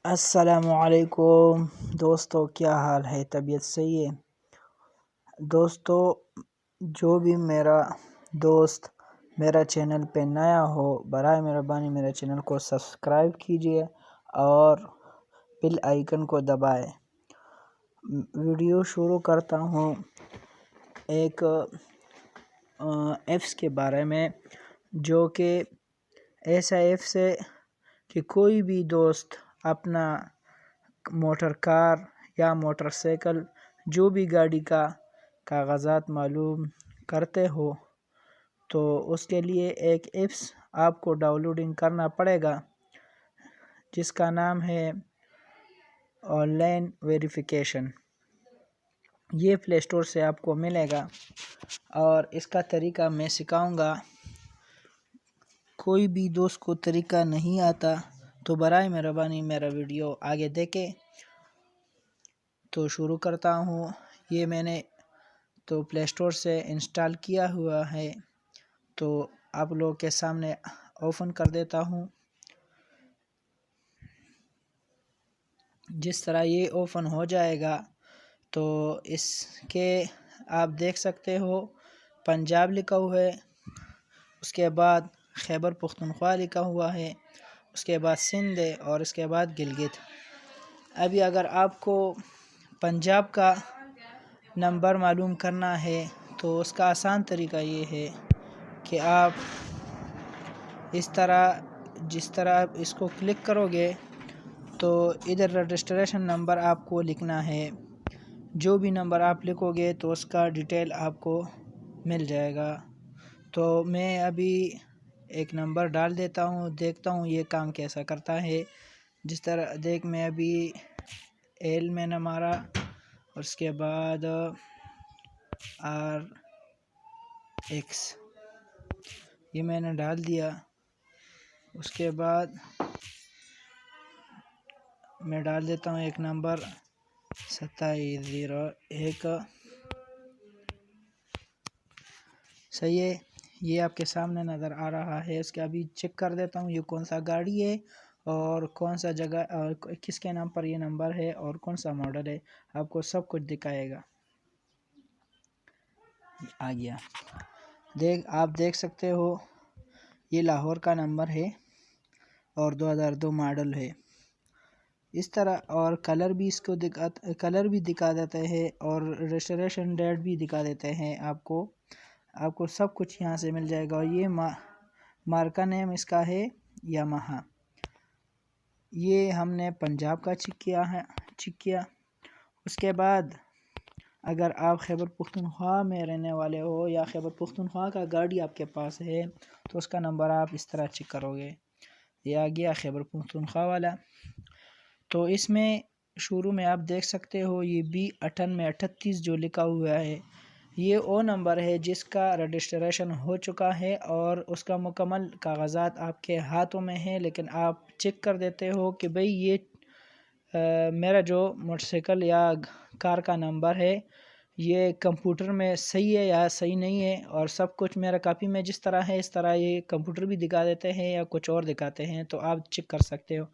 अस्सलामुअलैकुम दोस्तों, क्या हाल है? तबीयत सही है? दोस्तों, जो भी मेरा दोस्त मेरा चैनल पे नया हो, बराए मेहरबानी मेरे चैनल को सब्सक्राइब कीजिए और बेल आइकन को दबाएं। वीडियो शुरू करता हूँ एक ऐप्स के बारे में, जो कि ऐसा ऐप्स है कि कोई भी दोस्त अपना मोटर कार या मोटरसाइकिल, जो भी गाड़ी का कागज़ात मालूम करते हो, तो उसके लिए एक ऐप्स आपको डाउनलोडिंग करना पड़ेगा, जिसका नाम है ऑनलाइन वेरिफिकेशन। ये प्ले स्टोर से आपको मिलेगा और इसका तरीका मैं सिखाऊंगा। कोई भी दोस्त को तरीका नहीं आता तो बराए मेहरबानी मेरा वीडियो आगे देखें। तो शुरू करता हूँ। ये मैंने तो प्ले स्टोर से इंस्टॉल किया हुआ है, तो आप लोगों के सामने ओपन कर देता हूँ। जिस तरह ये ओपन हो जाएगा तो इसके आप देख सकते हो पंजाब लिखा हुआ है, उसके बाद खैबर पख्तूनख्वा लिखा हुआ है, उसके बाद सिंध है और उसके बाद गिलगित। अभी अगर आपको पंजाब का नंबर मालूम करना है तो उसका आसान तरीका ये है कि आप जिस तरह आप इसको क्लिक करोगे तो इधर रजिस्ट्रेशन नंबर आपको लिखना है। जो भी नंबर आप लिखोगे तो उसका डिटेल आपको मिल जाएगा। तो मैं अभी एक नंबर डाल देता हूँ, देखता हूँ ये काम कैसा करता है। जिस तरह देख, मैं अभी एल मैंने मारा और उसके बाद RX ये मैंने डाल दिया। उसके बाद मैं डाल देता हूँ एक नंबर 2701। सही है, ये आपके सामने नज़र आ रहा है। इसका अभी चेक कर देता हूँ ये कौन सा गाड़ी है और कौन सा जगह और किसके नाम पर ये नंबर है और कौन सा मॉडल है, आपको सब कुछ दिखाएगा। आ गया, आप देख सकते हो ये लाहौर का नंबर है और 2002 मॉडल है। इस तरह और कलर भी दिखा देते हैं और रजिस्ट्रेशन डेट भी दिखा देते हैं। आपको सब कुछ यहाँ से मिल जाएगा। और ये मार्का नेम इसका है यामाहा। ये हमने पंजाब का चेक किया। उसके बाद अगर आप खैबर पख्तूनख्वा में रहने वाले हो या खैबर पख्तूनख्वा का गाड़ी आपके पास है तो उसका नंबर आप इस तरह चेक करोगे। ये आ गया खैबर पख्तूनख्वा वाला। तो इसमें शुरू में आप देख सकते हो ये B9838 जो लिखा हुआ है, ये वो नंबर है जिसका रजिस्ट्रेशन हो चुका है और उसका मुकम्मल कागज़ात आपके हाथों में है। लेकिन आप चेक कर देते हो कि भाई ये मेरा जो मोटरसाइकिल या कार का नंबर है ये कंप्यूटर में सही है या सही नहीं है। और सब कुछ मेरा कॉपी में जिस तरह है इस तरह ये कंप्यूटर भी दिखा देते हैं या कुछ और दिखाते हैं, तो आप चेक कर सकते हो।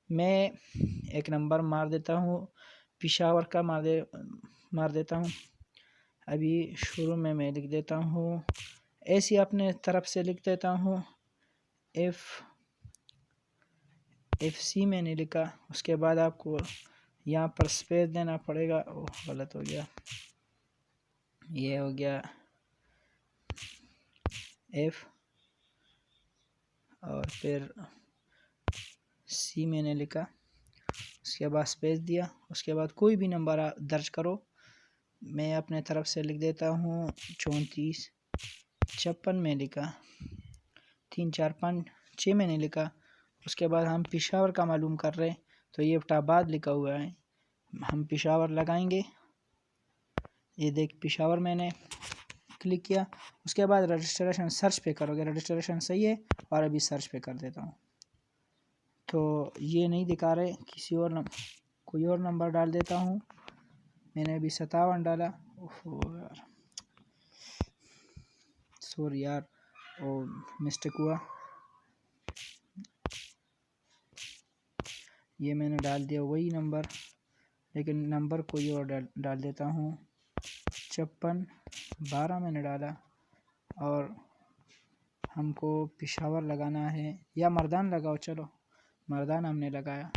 मैं एक नंबर मार देता हूँ, पेशावर का मार देता हूँ। अभी शुरू में मैं लिख देता हूँ, ऐसी अपने तरफ से लिख देता हूँ। FC मैंने लिखा। उसके बाद आपको यहाँ पर स्पेस देना पड़ेगा। ओह, गलत हो गया, ये हो गया F और फिर C मैंने लिखा। उसके बाद स्पेस दिया। उसके बाद कोई भी नंबर आप दर्ज करो। मैं अपने तरफ से लिख देता हूँ 3456 में लिखा, 3456 मैंने लिखा। उसके बाद हम पेशावर का मालूम कर रहे हैं तो ये एबटाबाद लिखा हुआ है, हम पेशावर लगाएंगे। ये देख पेशावर मैंने क्लिक किया। उसके बाद रजिस्ट्रेशन सर्च पे करोगे, रजिस्ट्रेशन सही है और अभी सर्च पे कर देता हूँ तो ये नहीं दिखा रहे, कोई और नंबर डाल देता हूँ। मैंने अभी 57 डाला। ओहो यार, सॉरी यार, मिस्टेक हुआ। ये मैंने डाल दिया वही नंबर, लेकिन नंबर कोई और डाल देता हूँ। 5612 मैंने डाला और हमको पेशावर लगाना है, या मर्दान लगाओ, चलो मर्दान हमने लगाया।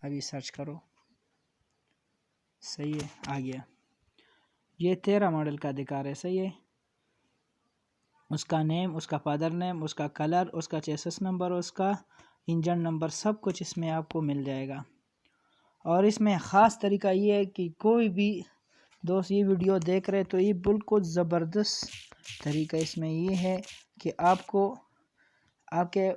अभी सर्च करो, सही है, आ गया। ये 13 मॉडल का दिखा रहे, सही है। उसका नेम, उसका फादर नेम, उसका कलर, उसका चेसिस नंबर, उसका इंजन नंबर, सब कुछ इसमें आपको मिल जाएगा। और इसमें ख़ास तरीका ये है कि कोई भी दोस्त ये वीडियो देख रहे तो ये बिल्कुल ज़बरदस्त तरीका इसमें ये है कि आपको आपके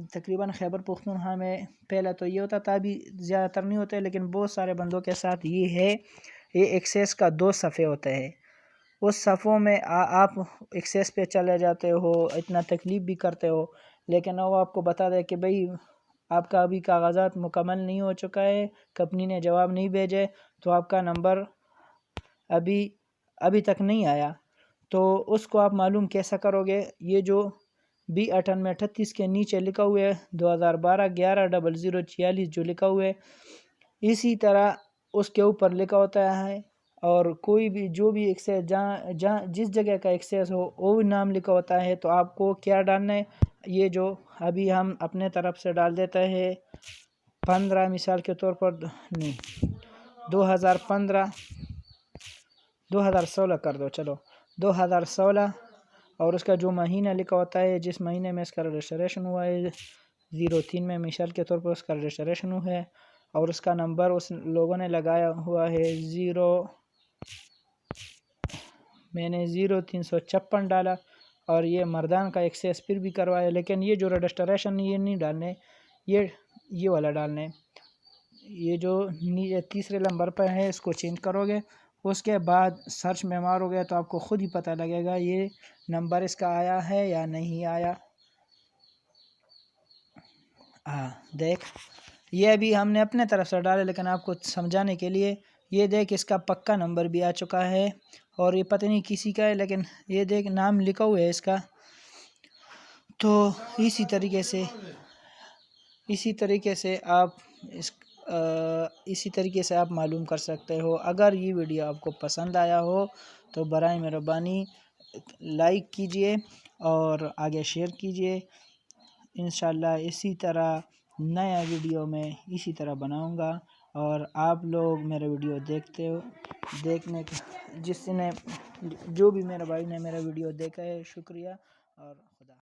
तकरीबन खैबर पख्तूनख्वा में पहले तो ये होता था, अभी ज़्यादातर नहीं होता है, लेकिन बहुत सारे बंदों के साथ ये है, ये एक्सेस का 2 सफ़े होते हैं। उस सफ़ों में आप एक्सेस पे चले जाते हो, इतना तकलीफ़ भी करते हो, लेकिन वो आपको बता दे कि भाई आपका अभी कागज़ात मुकम्मल नहीं हो चुका है, कंपनी ने जवाब नहीं भेजे, तो आपका नंबर अभी तक नहीं आया। तो उसको आप मालूम कैसा करोगे? ये जो B9838 के नीचे लिखा हुआ है 2012-11-0046 जो लिखा हुआ है, इसी तरह उसके ऊपर लिखा होता है। और कोई भी जो भी एक्सेस जहाँ जिस जगह का एक्सेस हो वो भी नाम लिखा होता है। तो आपको क्या डालना है, ये जो अभी हम अपने तरफ से डाल देते हैं 15, मिसाल के तौर पर नहीं 2016 कर दो, चलो 2016, और उसका जो महीना लिखा होता है, जिस महीने में इसका रजिस्ट्रेशन हुआ है 03 में मिसाल के तौर पर उसका रजिस्ट्रेशन हुआ है, और उसका नंबर उस लोगों ने लगाया हुआ है मैंने 0356 डाला। और ये मर्दान का एक्सेस फिर भी करवाया, लेकिन ये जो रजिस्ट्रेशन ये नहीं डालने, ये वाला डालने। ये जो तीसरे नंबर पर है इसको चेंज करोगे, उसके बाद सर्च में मारोगे तो आपको ख़ुद ही पता लगेगा ये नंबर इसका आया है या नहीं आया। हाँ देख, ये अभी हमने अपने तरफ से डाला, लेकिन आपको समझाने के लिए ये देख इसका पक्का नंबर भी आ चुका है, और ये पता नहीं किसी का है, लेकिन ये देख नाम लिखा हुआ है इसका। तो इसी तरीके से आप मालूम कर सकते हो। अगर ये वीडियो आपको पसंद आया हो तो बराए मेहरबानी लाइक कीजिए और आगे शेयर कीजिए। इंशाल्लाह इसी तरह नया वीडियो में इसी तरह बनाऊंगा, और आप लोग मेरा वीडियो देखने जिसने जो भी मेरे भाई ने मेरा वीडियो देखा है, शुक्रिया और खुदा।